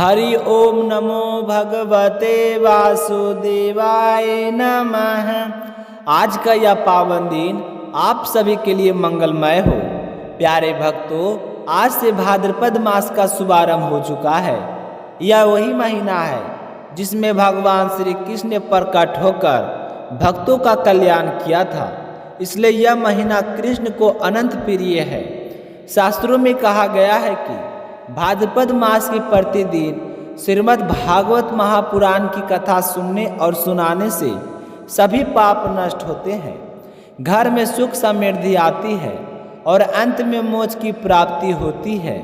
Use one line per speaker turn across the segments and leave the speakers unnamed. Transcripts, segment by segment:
हरि ओम नमो भगवते वासुदेवाय नमः। आज का यह पावन दिन आप सभी के लिए मंगलमय हो। प्यारे भक्तों, आज से भाद्रपद मास का शुभारंभ हो चुका है। यह वही महीना है जिसमें भगवान श्री कृष्ण ने प्रकट होकर भक्तों का कल्याण किया था। इसलिए यह महीना कृष्ण को अनंत प्रिय है। शास्त्रों में कहा गया है कि भाद्रपद मास के प्रतिदिन श्रीमद् भागवत महापुराण की कथा सुनने और सुनाने से सभी पाप नष्ट होते हैं, घर में सुख समृद्धि आती है और अंत में मोक्ष की प्राप्ति होती है।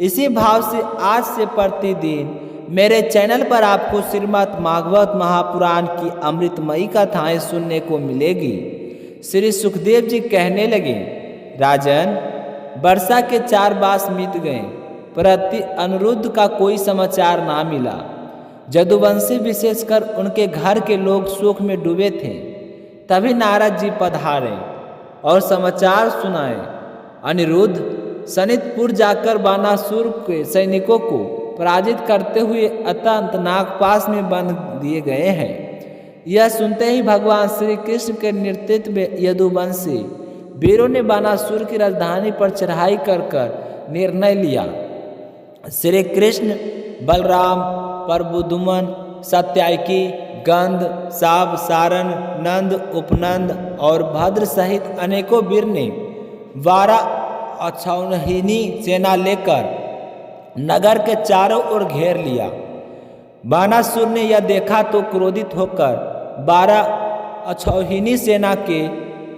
इसी भाव से आज से प्रतिदिन मेरे चैनल पर आपको श्रीमद् भागवत महापुराण की अमृतमयी कथाएं सुनने को मिलेगी। श्री सुखदेव जी कहने लगे, राजन, वर्षा के 4 मास बीत गए, परंतु अनिरुद्ध का कोई समाचार ना मिला। जदुवंशी विशेषकर उनके घर के लोग शोक में डूबे थे। तभी नारद जी पधारे और समाचार सुनाए। अनिरुद्ध सनितपुर जाकर बानासुर के सैनिकों को पराजित करते हुए अत्यंत नागपाश में बंद दिए गए हैं। यह सुनते ही भगवान श्री कृष्ण के नेतृत्व में यदुवंशी वीरों ने बानासुर की राजधानी पर चढ़ाई कर निर्णय लिया। श्री कृष्ण, बलराम, प्रबुदुमन, सत्यायकी, गंध, साब, सारन, नंद, उपनंद और भद्र सहित अनेकों वीर ने 12 अक्षौहिणी सेना लेकर नगर के चारों ओर घेर लिया। बानासुर ने यह देखा तो क्रोधित होकर 12 अक्षौहिणी सेना के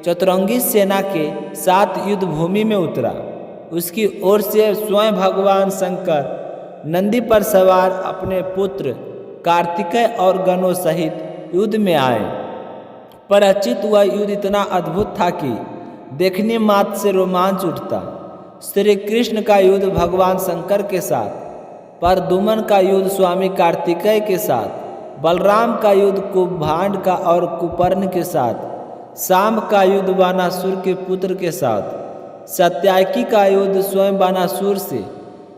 चतुरंगी सेना के साथ युद्ध भूमि में उतरा। उसकी ओर से स्वयं भगवान शंकर नंदी पर सवार अपने पुत्र कार्तिकेय और गणों सहित युद्ध में आए। परिचित हुआ युद्ध इतना अद्भुत था कि देखने मात्र से रोमांच उठता। श्री कृष्ण का युद्ध भगवान शंकर के साथ, प्रद्युम्न का युद्ध स्वामी कार्तिकेय के साथ, बलराम का युद्ध कुंभकर्ण का और कुंभकर्ण के साथ, सांब का युद्ध बानासुर के पुत्र के साथ, सत्यायकी का युद्ध स्वयं बानासुर से,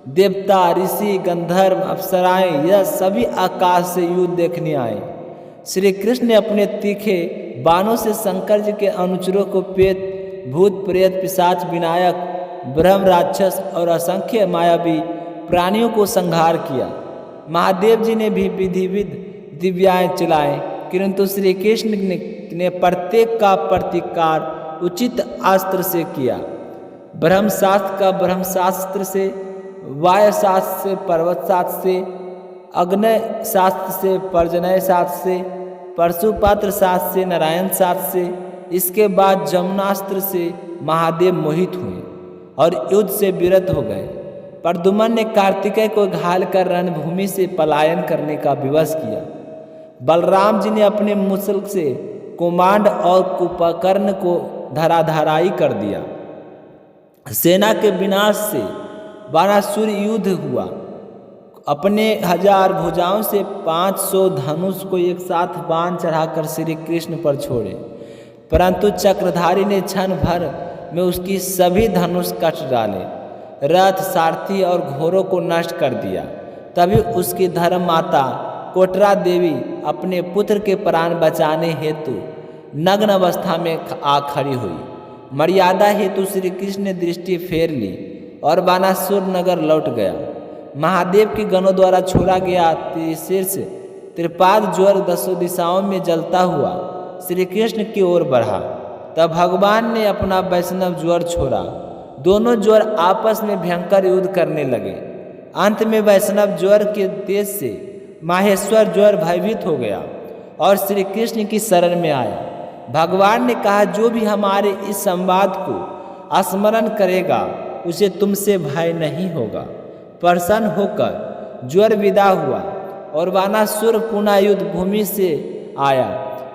देवता, ऋषि, गंधर्व, अप्सराएं, यह सभी आकाश से युद्ध देखने आए। श्री कृष्ण ने अपने तीखे बाणों से शंकर जी के अनुचरों को पेट, भूत, प्रेत, पिशाच, विनायक, ब्रह्म, राक्षस और असंख्य मायावी प्राणियों को संहार किया। महादेव जी ने भी विधिविध दिव्याएं चलाए, किंतु श्री कृष्ण ने प्रत्येक का प्रतिकार उचित अस्त्र से किया। ब्रह्मशास्त्र का ब्रह्मशास्त्र से, वायुशास्त्र से, पर्वतशास्त्र से, अग्नि शास्त्र से, पर्जन्य शास्त्र से, परशुपात्र शास्त्र से, नारायण शास्त्र से, इसके बाद जमुनास्त्र से महादेव मोहित हुए और युद्ध से विरत हो गए। प्रद्युम्न ने कार्तिकेय को घायल कर रणभूमि से पलायन करने का विवश किया। बलराम जी ने अपने मुसल से कुमांड और कुंभकर्ण को धराधराई कर दिया। सेना के विनाश से बानासुर युद्ध हुआ। अपने 1000 भुजाओं से 500 धनुष को एक साथ बाण चढ़ाकर श्री कृष्ण पर छोड़े, परंतु चक्रधारी ने क्षण भर में उसकी सभी धनुष कट डाले, रथ, सारथी और घोड़ों को नष्ट कर दिया। तभी उसकी धर्म माता कोटरा देवी अपने पुत्र के प्राण बचाने हेतु नग्न अवस्था में आ खड़ी हुई। मर्यादा हेतु श्री कृष्ण ने दृष्टि फेर ली और बानासुर नगर लौट गया। महादेव के गणों द्वारा छोड़ा गया शीर्ष त्रिपाद ज्वर 10 दिशाओं में जलता हुआ श्री कृष्ण की ओर बढ़ा। तब भगवान ने अपना वैष्णव ज्वर छोड़ा। दोनों ज्वर आपस में भयंकर युद्ध करने लगे। अंत में वैष्णव ज्वर के तेज से माहेश्वर ज्वर भयभीत हो गया और श्री कृष्ण की शरण में आया। भगवान ने कहा, जो भी हमारे इस संवाद को स्मरण करेगा उसे तुमसे भय नहीं होगा। प्रसन्न होकर ज्वर विदा हुआ और बानासुर पुनः युद्ध भूमि से आया।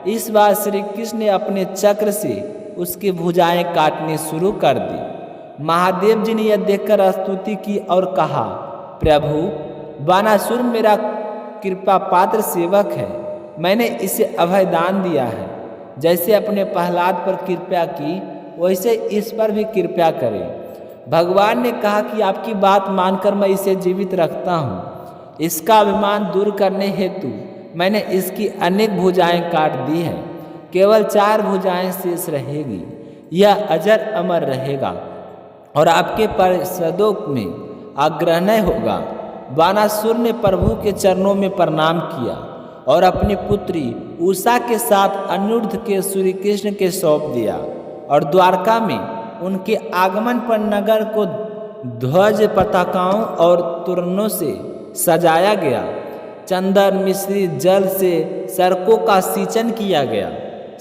इस बार श्री कृष्ण ने अपने चक्र से उसकी भुजाएं काटनी शुरू कर दी। महादेव जी ने यह देखकर स्तुति की और कहा, प्रभु, बानासुर मेरा कृपा पात्र सेवक है। मैंने इसे अभय दान दिया है। जैसे अपने प्रहलाद पर कृपा की, वैसे इस पर भी कृपा करें। भगवान ने कहा कि आपकी बात मानकर मैं इसे जीवित रखता हूँ। इसका अभिमान दूर करने हेतु मैंने इसकी अनेक भुजाएं काट दी हैं। केवल 4 भुजाएं शेष रहेगी। यह अजर अमर रहेगा और आपके पार्षदों में अग्रहण्य होगा। बानासुर ने प्रभु के चरणों में प्रणाम किया और अपनी पुत्री उषा के साथ अनिरुद्ध के श्री कृष्ण के सौंप दिया और द्वारका में उनके आगमन पर नगर को ध्वज पताकाओं और तोरणों से सजाया गया। चंदन मिश्रित जल से सड़कों का सिंचन किया गया।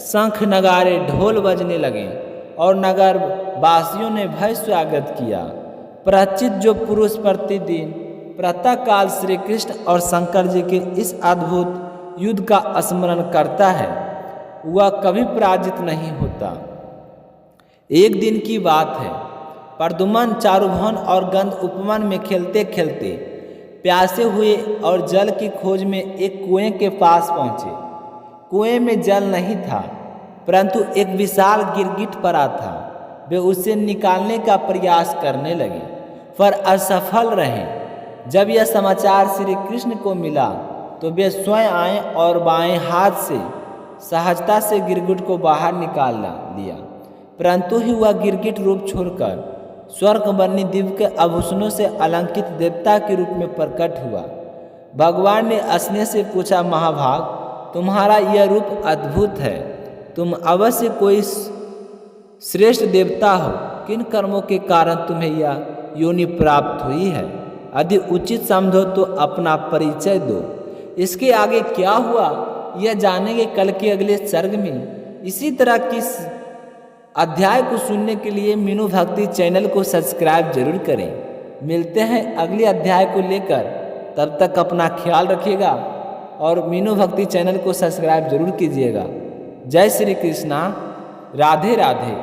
शंख नगारे ढोल बजने लगे और नगर वासियों ने भय स्वागत किया। प्रचित जो पुरुष प्रतिदिन प्रातःकाल श्री कृष्ण और शंकर जी के इस अद्भुत युद्ध का स्मरण करता है वह कभी पराजित नहीं होता। एक दिन की बात है, प्रद्युम्न चारुभुवन और गंध उपवन में खेलते खेलते प्यासे हुए और जल की खोज में एक कुएं के पास पहुँचे। कुएं में जल नहीं था, परंतु एक विशाल गिरगिट पड़ा था। वे उसे निकालने का प्रयास करने लगे, पर असफल रहे। जब यह समाचार श्री कृष्ण को मिला तो वे स्वयं आए और बाएं हाथ से सहजता से गिरगिट को बाहर निकाल लिया, परंतु ही वह गिरगिट रूप छोड़कर स्वर्ग बनी दिव्य के आभूषणों से अलंकृत देवता के रूप में प्रकट हुआ। भगवान ने स्नेह से पूछा, महाभाग, तुम्हारा यह रूप अद्भुत है। तुम अवश्य कोई श्रेष्ठ देवता हो। किन कर्मों के कारण तुम्हें यह योनि प्राप्त हुई है? यदि उचित समझो तो अपना परिचय दो। इसके आगे क्या हुआ यह जानेंगे कल के अगले सर्ग में। इसी तरह की अध्याय को सुनने के लिए मीनू भक्ति चैनल को सब्सक्राइब जरूर करें। मिलते हैं अगले अध्याय को लेकर, तब तक अपना ख्याल रखिएगा और मीनू भक्ति चैनल को सब्सक्राइब जरूर कीजिएगा। जय श्री कृष्णा, राधे राधे।